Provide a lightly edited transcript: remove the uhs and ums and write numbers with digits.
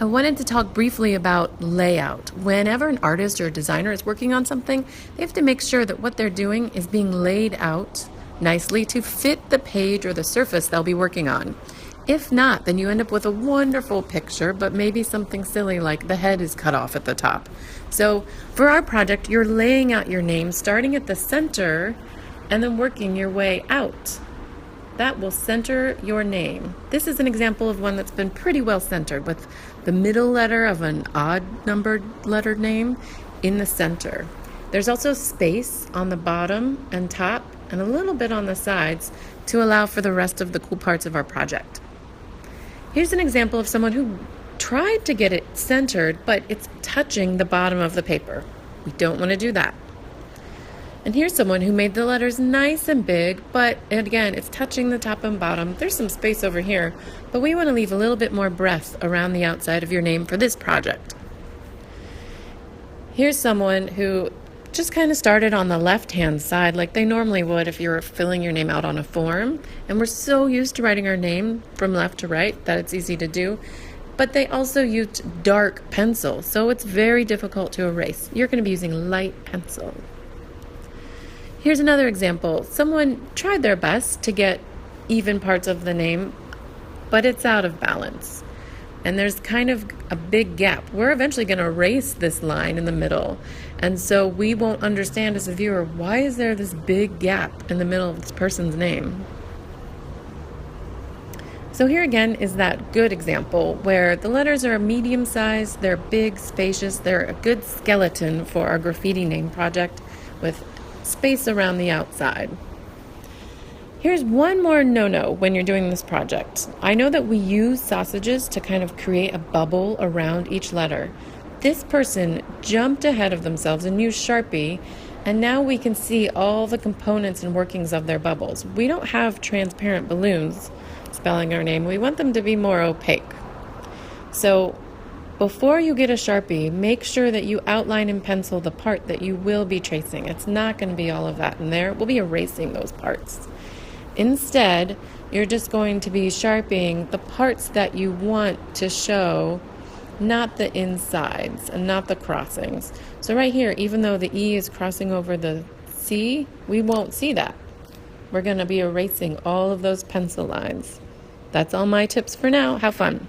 I wanted to talk briefly about layout. Whenever an artist or a designer is working on something, they have to make sure that what they're doing is being laid out nicely to fit the page or the surface they'll be working on. If not, then you end up with a wonderful picture, but maybe something silly like the head is cut off at the top. So for our project, you're laying out your name starting at the center and then working your way out. That will center your name. This is an example of one that's been pretty well centered with the middle letter of an odd numbered lettered name in the center. There's also space on the bottom and top and a little bit on the sides to allow for the rest of the cool parts of our project. Here's an example of someone who tried to get it centered, but it's touching the bottom of the paper. We don't want to do that. And here's someone who made the letters nice and big, but again, it's touching the top and bottom. There's some space over here, but we want to leave a little bit more breadth around the outside of your name for this project. Here's someone who just kind of started on the left-hand side like they normally would if you were filling your name out on a form. And we're so used to writing our name from left to right that it's easy to do. But they also used dark pencil, so it's very difficult to erase. You're going to be using light pencil. Here's another example. Someone tried their best to get even parts of the name, but it's out of balance. And there's kind of a big gap. We're eventually going to erase this line in the middle. And so we won't understand as a viewer, why is there this big gap in the middle of this person's name? So here again is that good example where the letters are medium size, they're big, spacious, they're a good skeleton for our graffiti name project with space around the outside. Here's one more no-no when you're doing this project. I know that we use sausages to kind of create a bubble around each letter. This person jumped ahead of themselves and used Sharpie, and now we can see all the components and workings of their bubbles. We don't have transparent balloons spelling our name. We want them to be more opaque. So before you get a Sharpie, make sure that you outline in pencil the part that you will be tracing. It's not going to be all of that in there. We'll be erasing those parts. Instead, you're just going to be Sharpieing the parts that you want to show, not the insides and not the crossings. So right here, even though the E is crossing over the C, we won't see that. We're going to be erasing all of those pencil lines. That's all my tips for now. Have fun.